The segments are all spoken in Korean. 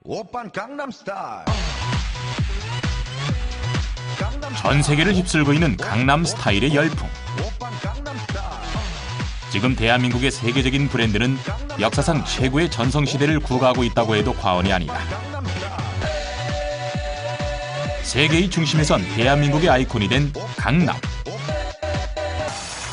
오빤 강남스타일. 전 세계를 휩쓸고 있는 강남 스타일의 열풍. 지금 대한민국의 세계적인 브랜드는 역사상 최고의 전성시대를 구가하고 있다고 해도 과언이 아니다. 세계의 중심에선 대한민국의 아이콘이 된 강남.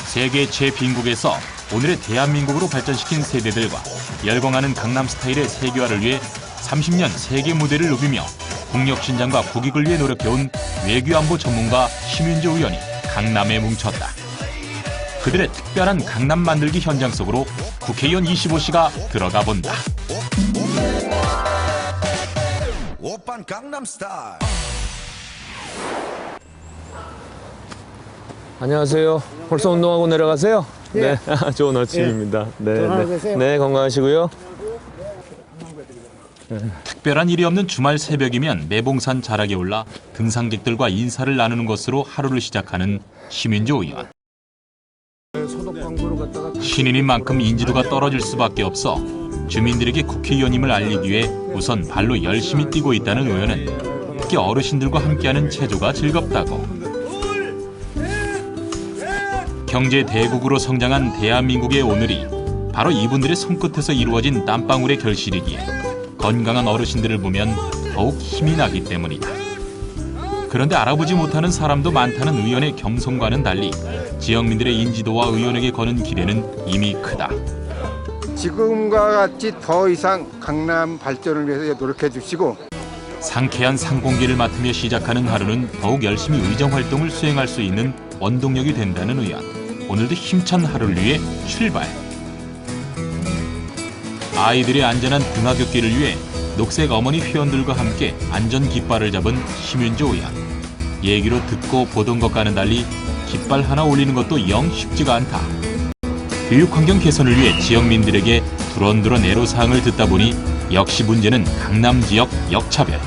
세계 제빈국에서 오늘의 대한민국으로 발전시킨 세대들과 열광하는 강남 스타일의 세계화를 위해 30년 세계 무대를 누비며 국력 신장과 국익을 위해 노력해온 외교안보 전문가 심윤조 의원이 강남에 뭉쳤다. 그들의 특별한 강남 만들기 현장 속으로 국회의원 25씨가 들어가 본다. 오빤 강남스타일. 안녕하세요. 벌써 운동하고 내려가세요? 네. 좋은 아침입니다. 네, 건강하시고요. 특별한 일이 없는 주말 새벽이면 매봉산 자락에 올라 등산객들과 인사를 나누는 것으로 하루를 시작하는 심윤조 의원. 신인인 만큼 인지도가 떨어질 수밖에 없어 주민들에게 국회의원임을 알리기 위해 우선 발로 열심히 뛰고 있다는 의원은 특히 어르신들과 함께하는 체조가 즐겁다고. 경제 대국으로 성장한 대한민국의 오늘이 바로 이분들의 손끝에서 이루어진 땀방울의 결실이기에 건강한 어르신들을 보면 더욱 힘이 나기 때문이다. 그런데 알아보지 못하는 사람도 많다는 의원의 겸손과는 달리 지역민들의 인지도와 의원에게 거는 기대는 이미 크다. 지금과 같이 더 이상 강남 발전을 위해서 노력해 주시고 상쾌한 상공기를 맡으며 시작하는 하루는 더욱 열심히 의정활동을 수행할 수 있는 원동력이 된다는 의원. 오늘도 힘찬 하루를 위해 출발. 아이들의 안전한 등하굣길을 위해 녹색 어머니 회원들과 함께 안전 깃발을 잡은 심윤조 의원. 얘기로 듣고 보던 것과는 달리 깃발 하나 올리는 것도 영 쉽지가 않다. 교육환경 개선을 위해 지역민들에게 두런두런 애로사항을 듣다 보니 역시 문제는 강남 지역 역차별.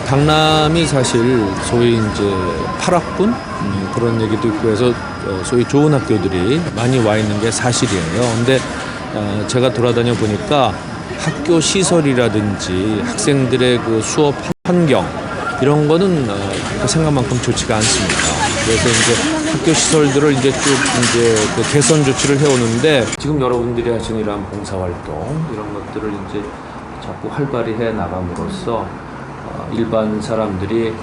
강남이 사실 소위 이제 8학군 그런 얘기도 있고 해서 소위 좋은 학교들이 많이 와 있는 게 사실이에요. 근데 제가 돌아다녀 보니까 학교 시설이라든지 학생들의 그 수업 환경 이런 거는 그 생각만큼 좋지가 않습니다. 그래서 이제 학교 시설들을 이제 쭉 이제 그 개선 조치를 해오는데 지금 여러분들이 하시는 이러한 봉사활동 이런 것들을 이제 자꾸 활발히 해 나감으로써 일반 사람들이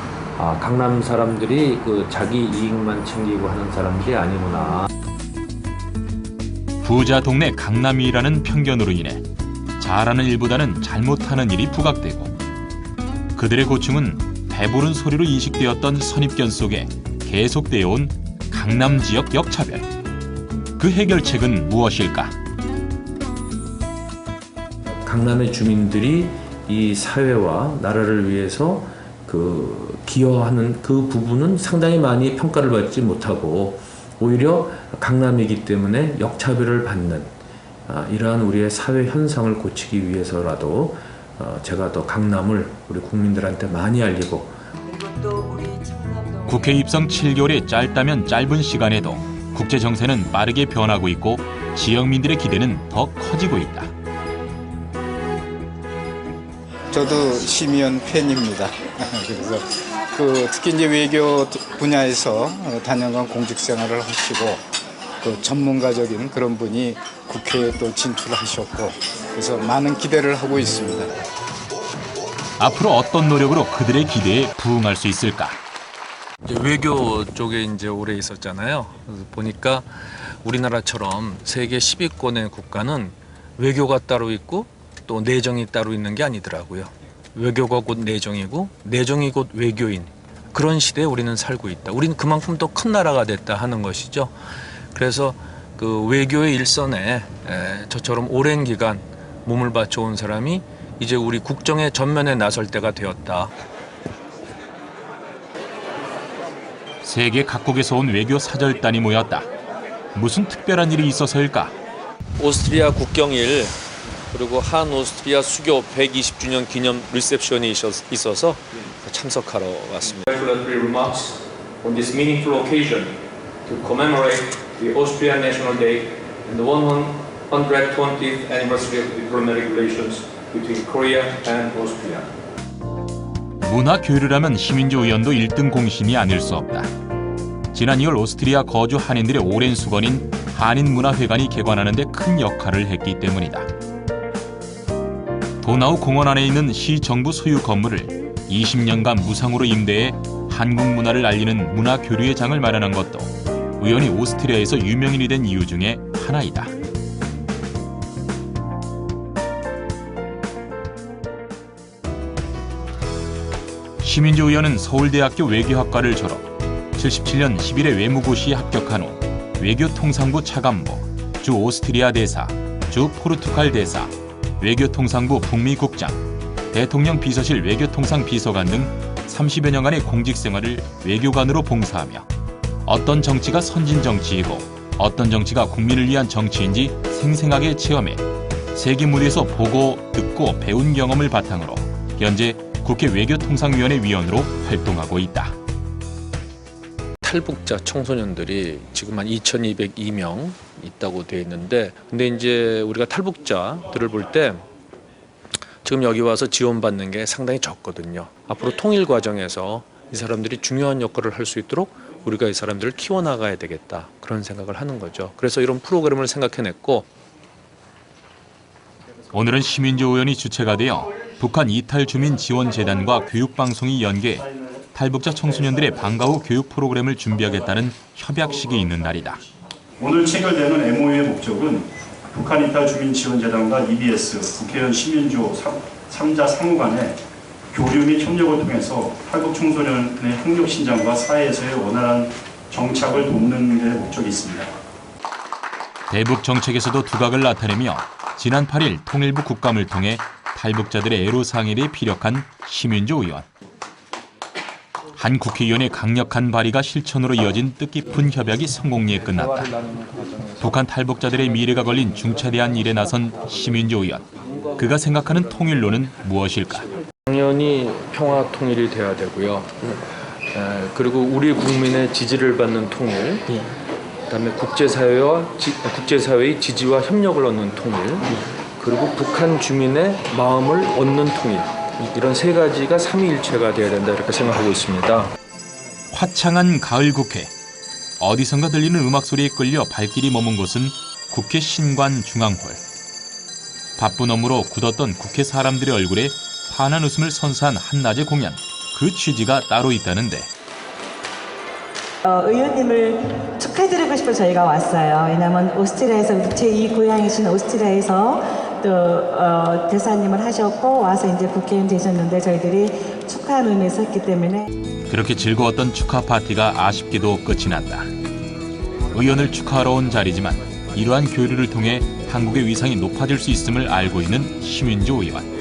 강남 사람들이 그 자기 이익만 챙기고 하는 사람들이 아니구나. 부자 동네 강남이라는 편견으로 인해 잘하는 일보다는 잘못하는 일이 부각되고 그들의 고충은 배부른 소리로 인식되었던 선입견 속에 계속되어 온 강남 지역 역차별. 그 해결책은 무엇일까? 강남의 주민들이 이 사회와 나라를 위해서 그 기여하는 그 부분은 상당히 많이 평가를 받지 못하고 오히려 강남이기 때문에 역차별을 받는 이러한 우리의 사회 현상을 고치기 위해서라도 제가 더 강남을 우리 국민들한테 많이 알리고. 국회 입성 7개월의 짧다면 짧은 시간에도 국제 정세는 빠르게 변하고 있고 지역민들의 기대는 더 커지고 있다. 저도 심의원 팬입니다. 그래서 특히 이제 외교 분야에서 단연간 공직 생활을 하시고 그 전문가적인 그런 분이 국회에 또 진출하셨고 그래서 많은 기대를 하고 있습니다. 앞으로 어떤 노력으로 그들의 기대에 부응할 수 있을까? 이제 외교 쪽에 이제 오래 있었잖아요. 그래서 보니까 우리나라처럼 세계 10위권의 국가는 외교가 따로 있고 또 내정이 따로 있는 게 아니더라고요. 외교가 곧 내정이고 내정이 곧 외교인. 그런 시대에 우리는 살고 있다. 우리는 그만큼 더 큰 나라가 됐다 하는 것이죠. 그래서 그 외교의 일선에 저처럼 오랜 기간 몸을 바쳐온 사람이 이제 우리 국정의 전면에 나설 때가 되었다. 세계 각국에서 온 외교 사절단이 모였다. 무슨 특별한 일이 있어서일까? 오스트리아 국경일 그리고 한 오스트리아 수교 120주년 기념 리셉션이 있어서 참석하러 왔습니다. Congratulatory remarks on this meaningful occasion to commemorate the Austrian National Day and the 120th anniversary of diplomatic relations between Korea and Austria. 문화 교류라면 시민조 의원도 1등 공신이 아닐 수 없다. 지난 2월 오스트리아 거주 한인들의 오랜 수건인 한인문화회관이 개관하는 데 큰 역할을 했기 때문이다. 도나우 공원 안에 있는 시 정부 소유 건물을 20년간 무상으로 임대해 한국 문화를 알리는 문화 교류의 장을 마련한 것도 의원이 오스트리아에서 유명인이 된 이유 중에 하나이다. 시민조 의원은 서울대학교 외교학과를 졸업, 77년 11회 외무고시에 합격한 후 외교통상부 차관보, 주 오스트리아 대사, 주 포르투갈 대사, 외교통상부 북미국장, 대통령 비서실 외교통상 비서관 등 30여 년간의 공직 생활을 외교관으로 봉사하며 어떤 정치가 선진 정치이고 어떤 정치가 국민을 위한 정치인지 생생하게 체험해 세계 무대에서 보고, 듣고, 배운 경험을 바탕으로 현재 국회 외교통상위원회 위원으로 활동하고 있다. 탈북자 청소년들이 지금 한 2,202명 있다고 되어 있는데, 근데 이제 우리가 탈북자들을 볼 때 지금 여기 와서 지원받는 게 상당히 적거든요. 앞으로 통일 과정에서 이 사람들이 중요한 역할을 할 수 있도록 우리가 이 사람들을 키워나가야 되겠다, 그런 생각을 하는 거죠. 그래서 이런 프로그램을 생각해냈고, 오늘은 시민조 의원이 주체가 되어 북한 이탈 주민 지원재단과 교육방송이 연계해 탈북자 청소년들의 방과 후 교육 프로그램을 준비하겠다는 협약식이 있는 날이다. 오늘 체결되는 MOU의 목적은 북한 이탈 주민 지원재단과 EBS, 국회의원 시민조 3자 상호 간의 교류 및 협력을 통해서 탈북 청소년의 학력 신장과 사회에서의 원활한 정착을 돕는 데 목적이 있습니다. 대북 정책에서도 두각을 나타내며 지난 8일 통일부 국감을 통해 탈북자들의 애로사항에 대해 피력한 시민조 의원. 한 국회의원의 강력한 발의가 실천으로 이어진 뜻깊은 협약이 성공리에 끝났다. 북한 탈북자들의 미래가 걸린 중차대한 일에 나선 시민조 의원. 그가 생각하는 통일로는 무엇일까? 당연히 평화 통일이 돼야 되고요. 그리고 우리 국민의 지지를 받는 통일, 그다음에 국제사회의 지지와 협력을 얻는 통일, 그리고 북한 주민의 마음을 얻는 통일, 이런 세 가지가 삼위일체가 돼야 된다, 이렇게 생각하고 있습니다. 화창한 가을 국회. 어디선가 들리는 음악 소리에 끌려 발길이 머문 곳은 국회 신관 중앙홀. 바쁜 업무로 굳었던 국회 사람들의 얼굴에 환한 웃음을 선사한 한낮의 공연. 그 취지가 따로 있다는데. 의원님을 축하드리고 싶어 저희가 왔어요. 왜냐하면 오스트리아에서 제2 고향이신 오스트리아에서 또 대사님을 하셨고 와서 이제 국회의원 되셨는데 저희들이 축하하는 의미에서 했기 때문에. 그렇게 즐거웠던 축하 파티가 아쉽게도 끝이 났다. 의원을 축하하러 온 자리지만 이러한 교류를 통해 한국의 위상이 높아질 수 있음을 알고 있는 시민조 의원.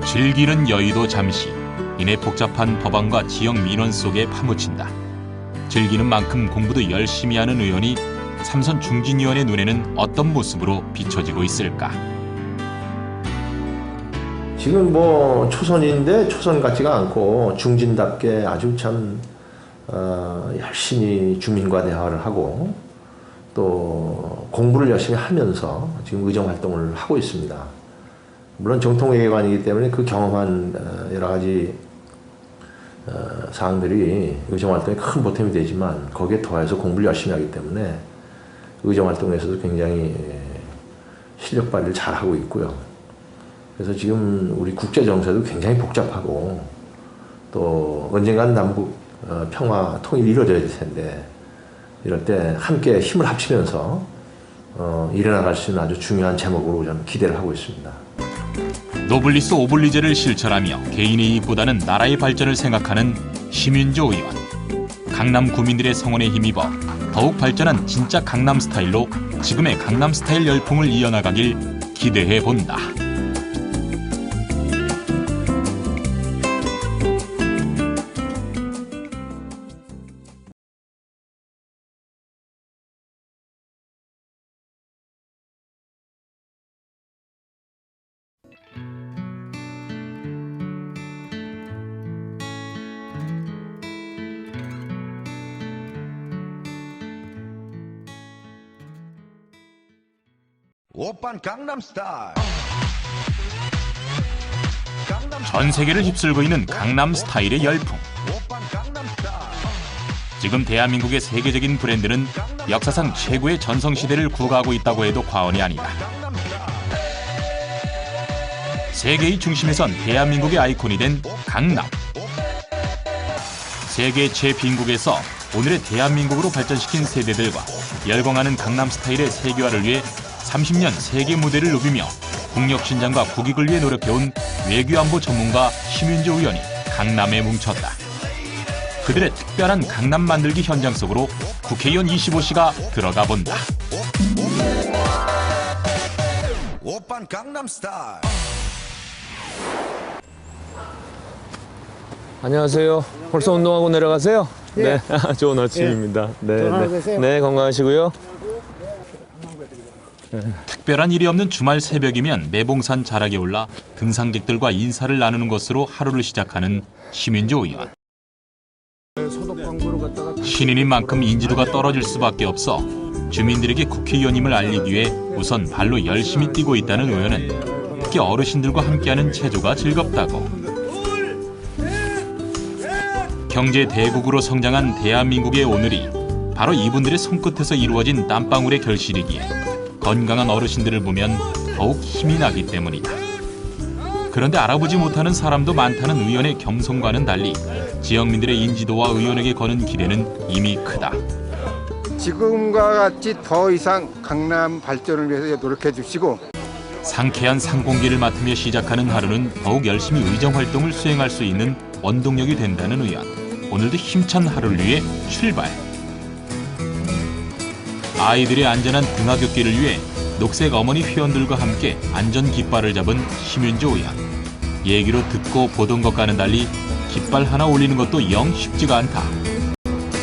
즐기는 여의도 잠시. 이내 복잡한 법안과 지역 민원 속에 파묻힌다. 즐기는 만큼 공부도 열심히 하는 의원이 삼선 중진위원의 눈에는 어떤 모습으로 비춰지고 있을까? 지금 뭐 초선인데 초선 같지가 않고 중진답게 아주 참 열심히 주민과 대화를 하고 또 공부를 열심히 하면서 지금 의정 활동을 하고 있습니다. 물론 정통외교관이기 때문에 그 경험한 여러 가지 사항들이 의정 활동에 큰 보탬이 되지만 거기에 더해서 공부를 열심히 하기 때문에 의정 활동에서도 굉장히 실력 발휘를 잘 하고 있고요. 그래서 지금 우리 국제 정세도 굉장히 복잡하고 또 언젠가는 남북 평화 통일이 이루어져야 될 텐데 이럴 때 함께 힘을 합치면서 일어나갈 수 있는 아주 중요한 제목으로 저는 기대를 하고 있습니다. 노블리스 오블리제를 실천하며 개인의 이익보다는 나라의 발전을 생각하는 시민조 의원. 강남 구민들의 성원에 힘입어 더욱 발전한 진짜 강남 스타일로 지금의 강남 스타일 열풍을 이어나가길 기대해 본다. 오빤 강남스타일. 전 세계를 휩쓸고 있는 강남 스타일의 열풍. 오빤 강남스타일. 지금 대한민국의 세계적인 브랜드는 역사상 최고의 전성시대를 구가하고 있다고 해도 과언이 아니다. 세계의 중심에선 대한민국의 아이콘이 된 강남. 세계 최빈국에서 오늘의 대한민국으로 발전시킨 세대들과 열광하는 강남 스타일의 세계화를 위해 30년 세계 무대를 누비며 국력 신장과 국익을 위해 노력해온 외교안보 전문가 심윤조 의원이 강남에 뭉쳤다. 그들의 특별한 강남 만들기 현장 속으로 국회의원 25씨가 들어가 본다. 오빤 강남스타일. 안녕하세요. 벌써 운동하고 내려가세요? 네. 좋은 아침입니다. 네, 건강하시고요. 특별한 일이 없는 주말 새벽이면 매봉산 자락에 올라 등산객들과 인사를 나누는 것으로 하루를 시작하는 심윤조 의원. 신인인 만큼 인지도가 떨어질 수밖에 없어 주민들에게 국회의원임을 알리기 위해 우선 발로 열심히 뛰고 있다는 의원은 특히 어르신들과 함께하는 체조가 즐겁다고. 경제 대국으로 성장한 대한민국의 오늘이 바로 이분들의 손끝에서 이루어진 땀방울의 결실이기에 건강한 어르신들을 보면 더욱 힘이 나기 때문이다. 그런데 알아보지 못하는 사람도 많다는 의원의 겸손과는 달리 지역민들의 인지도와 의원에게 거는 기대는 이미 크다. 지금과 같이 더 이상 강남 발전을 위해서 노력해 주시고 상쾌한 상공기를 맡으며 시작하는 하루는 더욱 열심히 의정활동을 수행할 수 있는 원동력이 된다는 의원. 오늘도 힘찬 하루를 위해 출발. 아이들의 안전한 등하굣길을 위해 녹색 어머니 회원들과 함께 안전 깃발을 잡은 심윤조 의원. 얘기로 듣고 보던 것과는 달리 깃발 하나 올리는 것도 영 쉽지가 않다.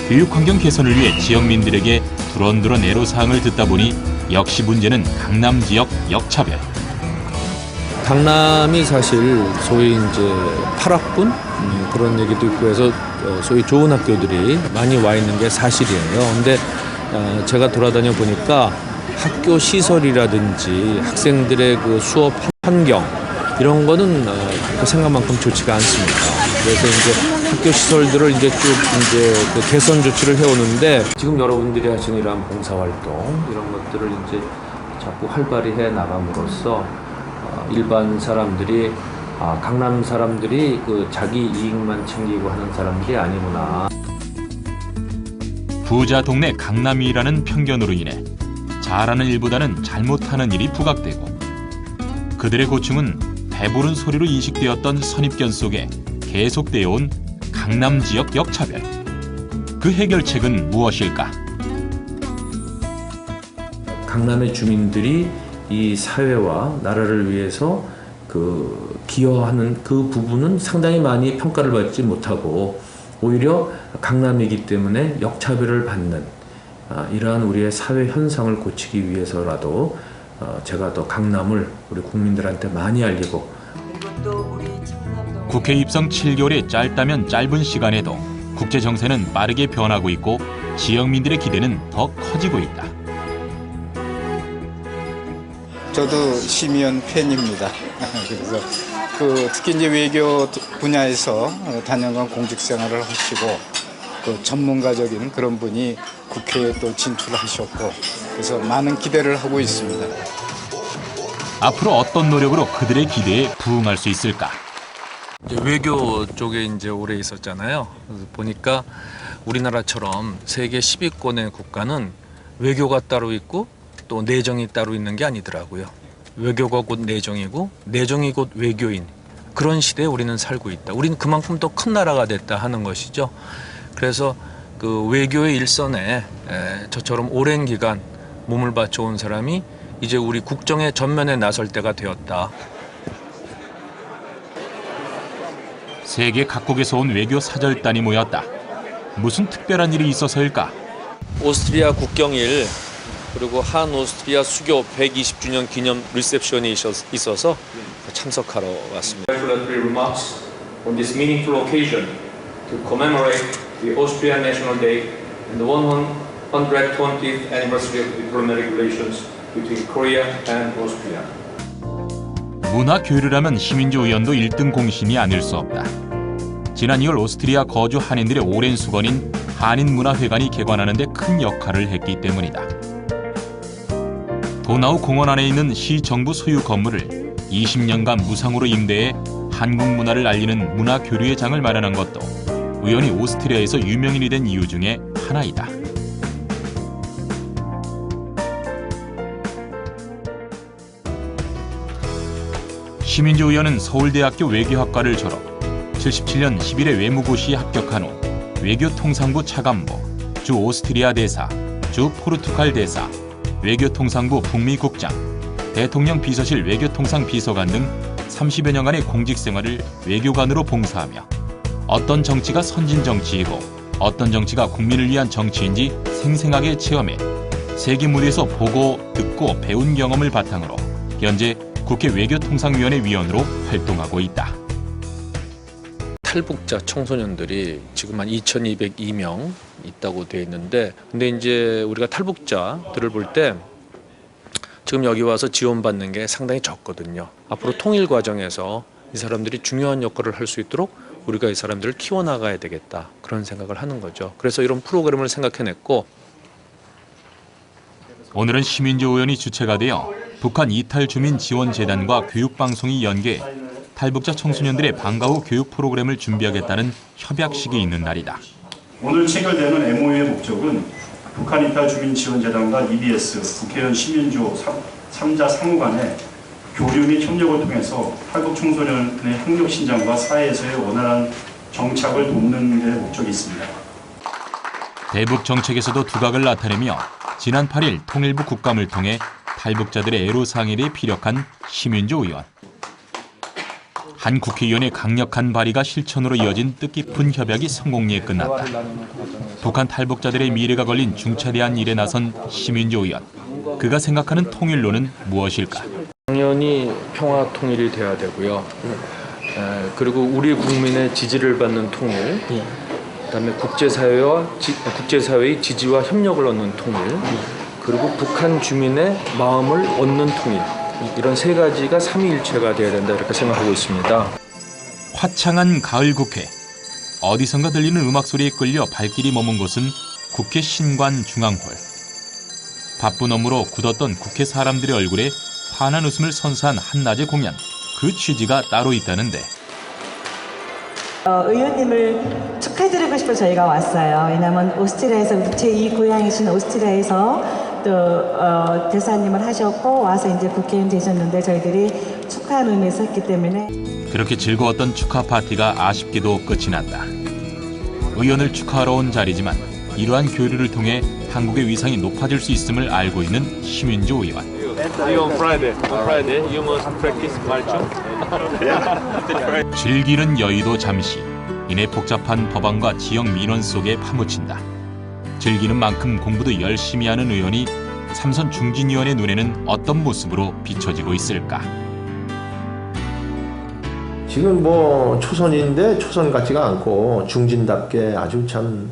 교육환경 개선을 위해 지역민들에게 두런두런 애로사항을 듣다 보니 역시 문제는 강남 지역 역차별. 강남이 사실 소위 이제 파락군 그런 얘기도 있고 해서 소위 좋은 학교들이 많이 와 있는 게 사실이에요. 근데 제가 돌아다녀 보니까 학교 시설이라든지 학생들의 그 수업 환경 이런 거는 그 생각만큼 좋지가 않습니다. 그래서 이제 학교 시설들을 이제 쭉 이제 그 개선 조치를 해오는데 지금 여러분들이 하시는 이러한 봉사활동 이런 것들을 이제 자꾸 활발히 해 나감으로써 일반 사람들이 강남 사람들이 그 자기 이익만 챙기고 하는 사람들이 아니구나. 부자 동네 강남이라는 편견으로 인해 잘하는 일보다는 잘못하는 일이 부각되고 그들의 고충은 배부른 소리로 인식되었던 선입견 속에 계속되어 온 강남 지역 역차별. 그 해결책은 무엇일까? 강남의 주민들이 이 사회와 나라를 위해서 그 기여하는 그 부분은 상당히 많이 평가를 받지 못하고 오히려 강남이기 때문에 역차별을 받는 이러한 우리의 사회 현상을 고치기 위해서라도 제가 더 강남을 우리 국민들한테 많이 알리고. 국회 입성 7개월의 짧다면 짧은 시간에도 국제 정세는 빠르게 변하고 있고 지역민들의 기대는 더 커지고 있다. 저도 심의원 팬입니다. 그래서 특히 이제 외교 분야에서 단연간 공직 생활을 하시고 그 전문가적인 그런 분이 국회에 또 진출하셨고 그래서 많은 기대를 하고 있습니다. 앞으로 어떤 노력으로 그들의 기대에 부응할 수 있을까? 이제 외교 쪽에 이제 오래 있었잖아요. 그래서 보니까 우리나라처럼 세계 10위권의 국가는 외교가 따로 있고 또 내정이 따로 있는 게 아니더라고요. 외교가 곧 내정이고 내정이 곧 외교인 그런 시대에 우리는 살고 있다. 우리는 그만큼 더 큰 나라가 됐다 하는 것이죠. 그래서 그 외교의 일선에 저처럼 오랜 기간 몸을 바쳐온 사람이 이제 우리 국정의 전면에 나설 때가 되었다. 세계 각국에서 온 외교 사절단이 모였다. 무슨 특별한 일이 있어서일까? 오스트리아 국경일 그리고 한 오스트리아 수교 120주년 기념 리셉션이 있어서 참석하러 왔습니다. Congratulatory remarks on this meaningful occasion to commemorate the Austrian National Day and the 120th anniversary of diplomatic relations between Korea and Austria. 문화 교류라면 시민주 의원도 1등 공신이 아닐 수 없다. 지난 2월 오스트리아 거주 한인들의 오랜 수건인 한인문화회관이 개관하는 데 큰 역할을 했기 때문이다. 도나우 공원 안에 있는 시 정부 소유 건물을 20년간 무상으로 임대해 한국 문화를 알리는 문화 교류의 장을 마련한 것도 의원이 오스트리아에서 유명인이 된 이유 중에 하나이다. 시민주 의원은 서울대학교 외교학과를 졸업, 77년 11회 외무고시에 합격한 후 외교통상부 차관보, 주 오스트리아 대사, 주 포르투갈 대사, 외교통상부 북미국장, 대통령 비서실 외교통상 비서관 등 30여 년간의 공직 생활을 외교관으로 봉사하며 어떤 정치가 선진 정치이고 어떤 정치가 국민을 위한 정치인지 생생하게 체험해 세계 무대에서 보고, 듣고, 배운 경험을 바탕으로 현재 국회 외교통상위원회 위원으로 활동하고 있다. 탈북자 청소년들이 지금 한 2,202명 있다고 돼 있는데, 근데 이제 우리가 탈북자들을 볼 때 지금 여기 와서 지원받는 게 상당히 적거든요. 앞으로 통일 과정에서 이 사람들이 중요한 역할을 할 수 있도록 우리가 이 사람들을 키워나가야 되겠다, 그런 생각을 하는 거죠. 그래서 이런 프로그램을 생각해냈고, 오늘은 시민주 의원이 주체가 되어 북한 이탈 주민 지원 재단과 교육방송이 연계해 탈북자 청소년들의 방과 후 교육 프로그램을 준비하겠다는 협약식이 있는 날이다. 오늘 체결되는 MOU의 목적은 북한 이탈 주민 지원 재단과 EBS, 국회의원 시민주 3자 상호 간의 교류 및 협력을 통해서 탈북 청소년의 학력 신장과 사회에서의 원활한 정착을 돕는 데 목적이 있습니다. 대북 정책에서도 두각을 나타내며 지난 8일 통일부 국감을 통해 탈북자들의 애로사항에 대해 피력한 시민주 의원. 한 국회의원의 강력한 발의가 실천으로 이어진 뜻깊은 협약이 성공리에 끝났다. 북한 탈북자들의 미래가 걸린 중차대한 일에 나선 시민주 의원. 그가 생각하는 통일로는 무엇일까? 당연히 평화 통일이 돼야 되고요. 그리고 우리 국민의 지지를 받는 통일, 그다음에 국제사회의 지지와 협력을 얻는 통일, 그리고 북한 주민의 마음을 얻는 통일, 이런 세 가지가 삼위일체가 돼야 된다, 이렇게 생각하고 있습니다. 화창한 가을 국회. 어디선가 들리는 음악 소리에 끌려 발길이 머문 곳은 국회 신관 중앙홀. 바쁜 업무로 굳었던 국회 사람들의 얼굴에 환한 웃음을 선사한 한낮의 공연. 그 취지가 따로 있다는데. 의원님을 축하드리고 싶어 저희가 왔어요. 왜냐하면 오스트리아에서 제2 고향이신 오스트리아에서 또 대사님을 하셨고 와서 이제 국회의원 되셨는데 저희들이 축하하는 의미에서 했기 때문에. 그렇게 즐거웠던 축하 파티가 아쉽게도 끝이 났다. 의원을 축하하러 온 자리지만 이러한 교류를 통해 한국의 위상이 높아질 수 있음을 알고 있는 시민주 의원. On Friday, you must practice 말좀. 즐기는 여의도 잠시. 이내 복잡한 법안과 지역 민원 속에 파묻힌다. 즐기는 만큼 공부도 열심히 하는 의원이 삼선 중진위원의 눈에는 어떤 모습으로 비춰지고 있을까? 지금 뭐 초선인데 초선 같지가 않고 중진답게 아주 참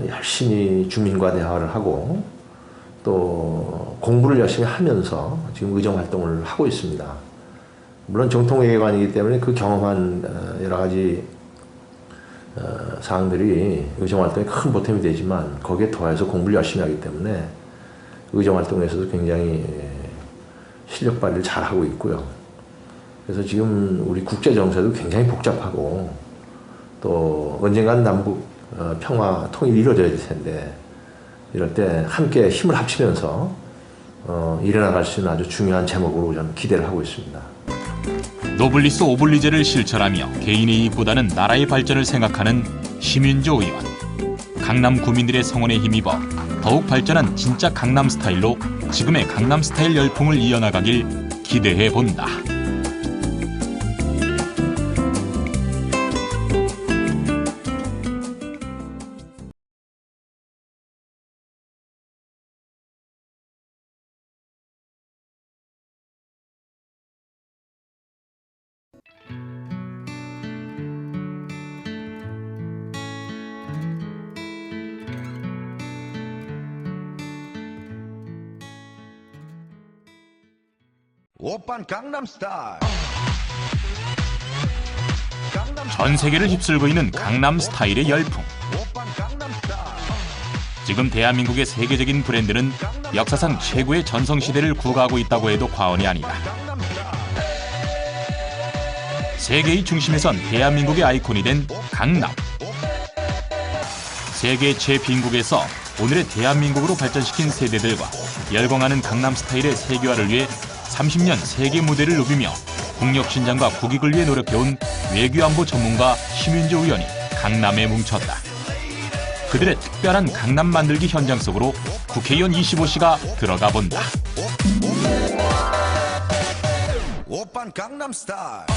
열심히 주민과 대화를 하고 또 공부를 열심히 하면서 지금 의정 활동을 하고 있습니다. 물론 정통외교관이기 때문에 그 경험한 여러 가지 사항들이 의정활동에 큰 보탬이 되지만 거기에 더해서 공부를 열심히 하기 때문에 의정활동에서도 굉장히 실력 발휘를 잘하고 있고요. 그래서 지금 우리 국제정세도 굉장히 복잡하고 또 언젠간 남북 평화 통일이 이루어져야 될 텐데 이럴 때 함께 힘을 합치면서 일어나갈 수 있는 아주 중요한 제목으로 저는 기대를 하고 있습니다. 노블리스 오블리제를 실천하며 개인의 이익보다는 나라의 발전을 생각하는 시민주 의원. 강남 구민들의 성원에 힘입어 더욱 발전한 진짜 강남 스타일로 지금의 강남 스타일 열풍을 이어나가길 기대해 본다. 오빤 강남스타일. 전 세계를 휩쓸고 있는 강남 스타일의 열풍. 오빤 강남스타일. 지금 대한민국의 세계적인 브랜드는 역사상 최고의 전성시대를 구가하고 있다고 해도 과언이 아니다. 세계의 중심에선 대한민국의 아이콘이 된 강남. 세계 제빈국에서 오늘의 대한민국으로 발전시킨 세대들과 열광하는 강남 스타일의 세계화를 위해 30년 세계 무대를 누비며 국력 신장과 국익을 위해 노력해온 외교안보 전문가 심윤조 의원이 강남에 뭉쳤다. 그들의 특별한 강남 만들기 현장 속으로 국회의원 25씨가 들어가 본다. 오빤 강남스타일.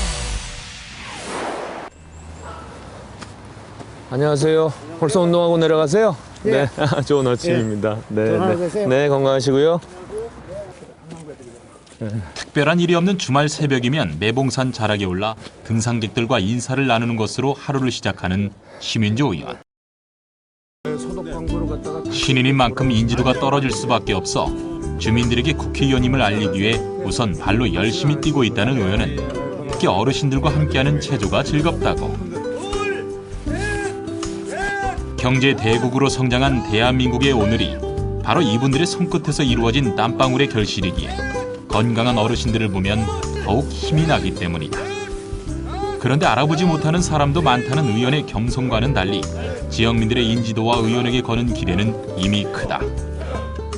안녕하세요. 벌써 운동하고 내려가세요? 네. 좋은 아침입니다. 네, 건강하시고요. 특별한 일이 없는 주말 새벽이면 매봉산 자락에 올라 등산객들과 인사를 나누는 것으로 하루를 시작하는 심윤조 의원. 신인인 만큼 인지도가 떨어질 수밖에 없어 주민들에게 국회의원임을 알리기 위해 우선 발로 열심히 뛰고 있다는 의원은 특히 어르신들과 함께하는 체조가 즐겁다고. 경제 대국으로 성장한 대한민국의 오늘이 바로 이분들의 손끝에서 이루어진 땀방울의 결실이기에 건강한 어르신들을 보면 더욱 힘이 나기 때문이다. 그런데 알아보지 못하는 사람도 많다는 의원의 겸손과는 달리 지역민들의 인지도와 의원에게 거는 기대는 이미 크다.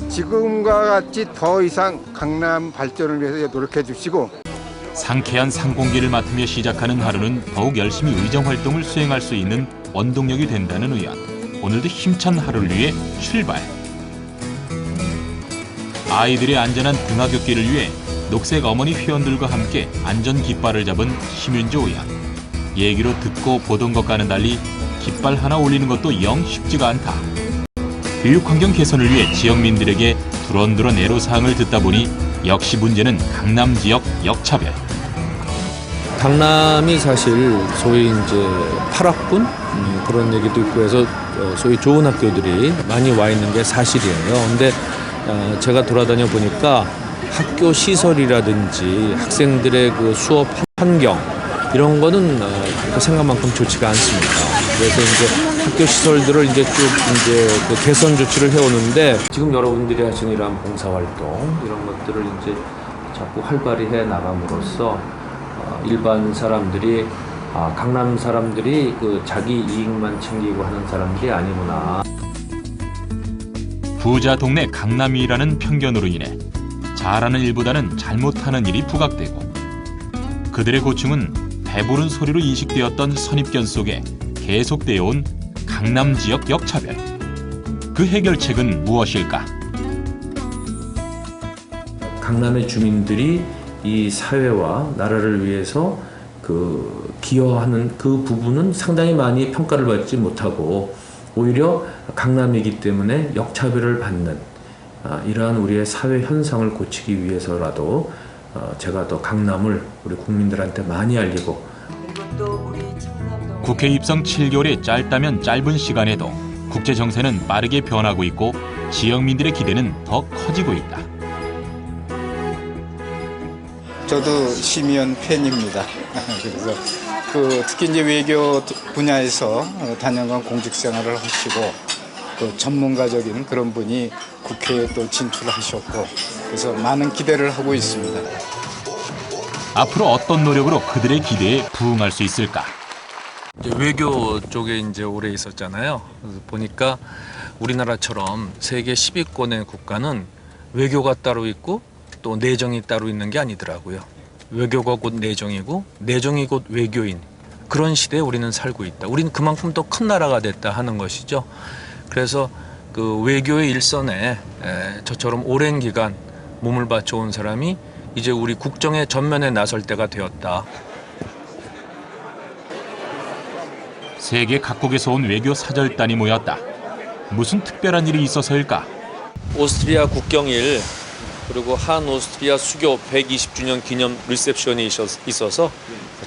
지금과 같이 더 이상 강남 발전을 위해서 노력해 주시고 상쾌한 상공기를 맡으며 시작하는 하루는 더욱 열심히 의정활동을 수행할 수 있는 원동력이 된다는 의원. 오늘도 힘찬 하루를 위해 출발. 아이들의 안전한 등하굣길을 위해 녹색 어머니 회원들과 함께 안전 깃발을 잡은 심윤조 의원. 얘기로 듣고 보던 것과는 달리 깃발 하나 올리는 것도 영 쉽지가 않다. 교육환경 개선을 위해 지역민들에게 두런두런 애로사항을 듣다 보니 역시 문제는 강남 지역 역차별. 강남이 사실 소위 이제 파락군 그런 얘기도 있고 해서 소위 좋은 학교들이 많이 와 있는 게 사실이에요. 근데 제가 돌아다녀 보니까 학교 시설이라든지 학생들의 그 수업 환경 이런 거는 그 생각만큼 좋지가 않습니다. 그래서 이제 학교 시설들을 이제 쭉 이제 그 개선 조치를 해오는데 지금 여러분들이 하시는 이러한 봉사활동 이런 것들을 이제 자꾸 활발히 해 나감으로써 일반 사람들이 강남 사람들이 그 자기 이익만 챙기고 하는 사람들이 아니구나. 부자 동네 강남이라는 편견으로 인해 잘하는 일보다는 잘못하는 일이 부각되고 그들의 고충은 배부른 소리로 인식되었던 선입견 속에 계속되어 온 강남 지역 역차별. 그 해결책은 무엇일까? 강남의 주민들이 이 사회와 나라를 위해서 그 기여하는 그 부분은 상당히 많이 평가를 받지 못하고 오히려 강남이기 때문에 역차별을 받는 이러한 우리의 사회 현상을 고치기 위해서라도 제가 더 강남을 우리 국민들한테 많이 알리고. 국회 입성 7개월의 짧다면 짧은 시간에도 국제 정세는 빠르게 변하고 있고 지역민들의 기대는 더 커지고 있다. 저도 심의원 팬입니다. 그래서 특히 이제 외교 분야에서 단연간 공직 생활을 하시고 전문가적인 그런 분이 국회에 또 진출하셨고 그래서 많은 기대를 하고 있습니다. 앞으로 어떤 노력으로 그들의 기대에 부응할 수 있을까? 이제 외교 쪽에 이제 오래 있었잖아요. 그래서 보니까 우리나라처럼 세계 10위권의 국가는 외교가 따로 있고 또 내정이 따로 있는 게 아니더라고요. 외교가 곧 내정이고 내정이 곧 외교인 그런 시대에 우리는 살고 있다. 우리는 그만큼 더 큰 나라가 됐다 하는 것이죠. 그래서 그 외교의 일선에 저처럼 오랜 기간 몸을 바쳐온 사람이 이제 우리 국정의 전면에 나설 때가 되었다. 세계 각국에서 온 외교 사절단이 모였다. 무슨 특별한 일이 있어서일까? 오스트리아 국경일 그리고 한 오스트리아 수교 120주년 기념 리셉션이 있어서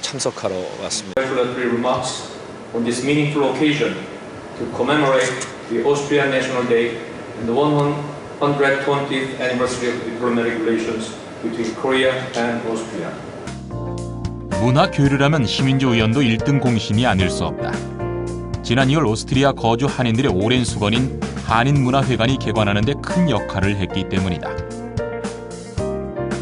참석하러 왔습니다. Congratulatory remarks on this meaningful occasion to commemorate the Austrian National Day and the 120th anniversary of diplomatic relations between Korea and Austria. 문화 교류라면 시민주 의원도 1등 공신이 아닐 수 없다. 지난 2월 오스트리아 거주 한인들의 오랜 수건인 한인문화회관이 개관하는 데 큰 역할을 했기 때문이다.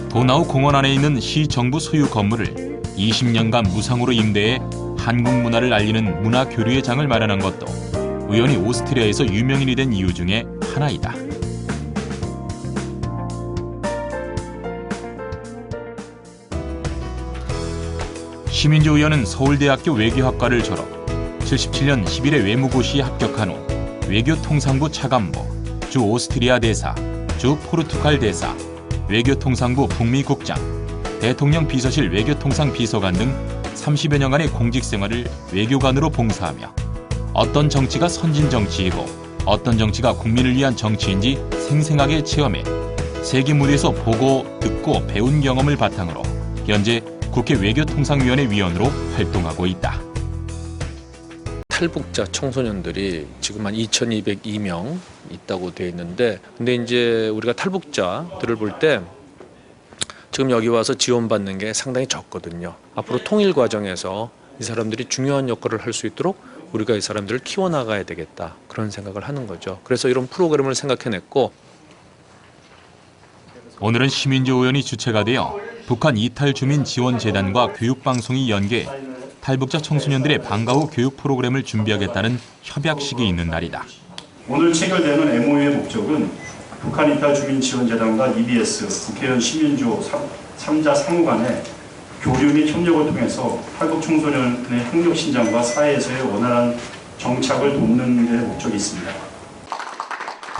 도나우 공원 안에 있는 시 정부 소유 건물을 20년간 무상으로 임대해 한국 문화를 알리는 문화 교류의 장을 마련한 것도 의원이 오스트리아에서 유명인이 된 이유 중에 하나이다. 시민주 의원은 서울대학교 외교학과를 졸업, 77년 11회 외무고시에 합격한 후 외교통상부 차관보, 주 오스트리아 대사, 주 포르투갈 대사, 외교통상부 북미국장, 대통령 비서실 외교통상 비서관 등 30여 년간의 공직 생활을 외교관으로 봉사하며 어떤 정치가 선진 정치이고 어떤 정치가 국민을 위한 정치인지 생생하게 체험해 세계 무대에서 보고, 듣고, 배운 경험을 바탕으로 현재 국회 외교통상위원회 위원으로 활동하고 있다. 탈북자 청소년들이 지금 한 2,202명 있다고 돼 있는데, 근데 이제 우리가 탈북자들을 볼 때 지금 여기 와서 지원받는 게 상당히 적거든요. 앞으로 통일 과정에서 이 사람들이 중요한 역할을 할 수 있도록 우리가 이 사람들을 키워나가야 되겠다, 그런 생각을 하는 거죠. 그래서 이런 프로그램을 생각해냈고, 오늘은 시민주 의원이 주체가 되어 북한 이탈 주민 지원 재단과 교육방송이 연계해 탈북자 청소년들의 방과 후 교육 프로그램을 준비하겠다는 협약식이 있는 날이다. 오늘 체결되는 MOU의 목적은 북한 이탈 주민 지원 재단과 EBS, 국회의원 시민주 3자 상호 간의 교류 및 협력을 통해서 탈북 청소년의 학력 신장과 사회에서의 원활한 정착을 돕는 데 목적이 있습니다.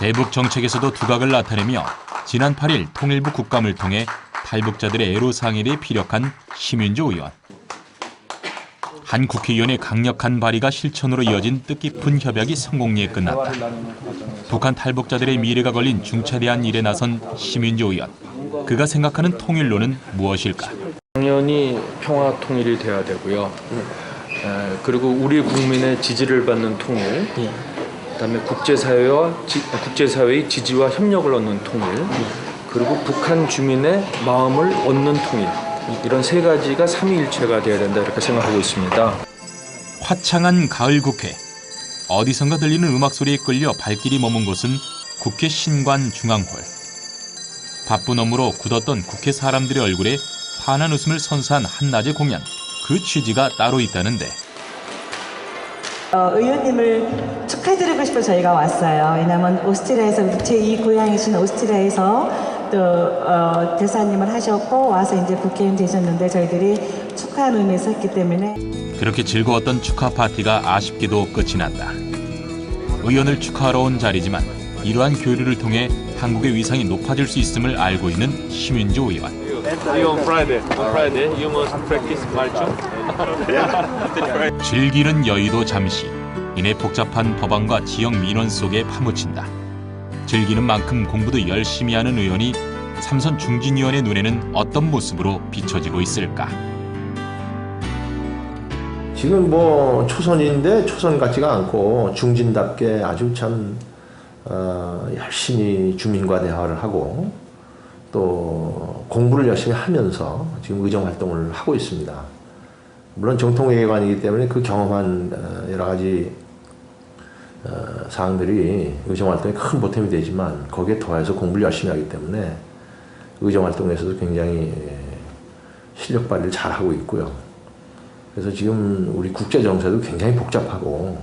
대북 정책에서도 두각을 나타내며 지난 8일 통일부 국감을 통해 탈북자들의 애로사항에 대해 피력한 시민주 의원. 한 국회의원의 강력한 발의가 실천으로 이어진 뜻깊은 협약이 성공리에 끝났다. 북한 탈북자들의 미래가 걸린 중차대한 일에 나선 시민주 의원. 그가 생각하는 통일로는 무엇일까? 당연히 평화 통일이 돼야 되고요. 그리고 우리 국민의 지지를 받는 통일, 그다음에 국제사회의 지지와 협력을 얻는 통일, 그리고 북한 주민의 마음을 얻는 통일, 이런 세 가지가 삼위일체가 돼야 된다, 이렇게 생각하고 있습니다. 화창한 가을 국회. 어디선가 들리는 음악 소리에 끌려 발길이 머문 곳은 국회 신관 중앙홀. 바쁜 업무로 굳었던 국회 사람들의 얼굴에 환한 웃음을 선사한 한낮의 공연. 그 취지가 따로 있다는데. 의원님을 축하드리고 싶어 저희가 왔어요. 왜냐하면 오스트리아에서 제2 고향이신 오스트리아에서 또 대사님을 하셨고 와서 이제 국회의원 되셨는데 저희들이 축하하는 의미에서 했기 때문에. 그렇게 즐거웠던 축하 파티가 아쉽게도 끝이 났다. 의원을 축하하러 온 자리지만 이러한 교류를 통해 한국의 위상이 높아질 수 있음을 알고 있는 시민주 의원. On Friday you must practice 말춤. 즐기는 여유도 잠시. 이내 복잡한 법안과 지역 민원 속에 파묻힌다. 즐기는 만큼 공부도 열심히 하는 의원이 삼선 중진위원의 눈에는 어떤 모습으로 비춰지고 있을까? 지금 뭐 초선인데 초선 같지가 않고 중진답게 아주 참 열심히 주민과 대화를 하고 또 공부를 열심히 하면서 지금 의정활동을 하고 있습니다. 물론 정통외교관이기 때문에 그 경험한 여러 가지 사항들이 의정활동에 큰 보탬이 되지만 거기에 더해서 공부를 열심히 하기 때문에 의정활동에서도 굉장히 실력 발휘를 잘하고 있고요. 그래서 지금 우리 국제정세도 굉장히 복잡하고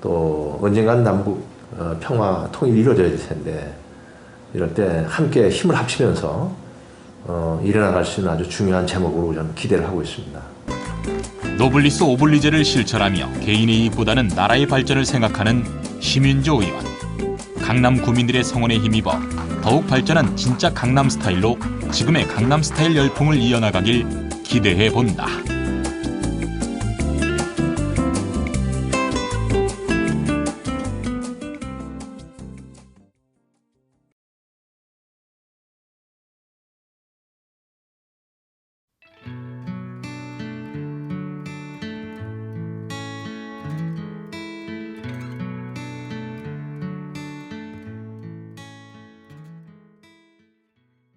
또 언젠간 남북 평화 통일이 이루어져야 될 텐데 이럴 때 함께 힘을 합치면서 일어나갈 수 있는 아주 중요한 제목으로 저는 기대를 하고 있습니다. 노블리스 오블리제를 실천하며 개인의 이익보다는 나라의 발전을 생각하는 시민주 의원. 강남 구민들의 성원에 힘입어 더욱 발전한 진짜 강남 스타일로 지금의 강남 스타일 열풍을 이어나가길 기대해 본다.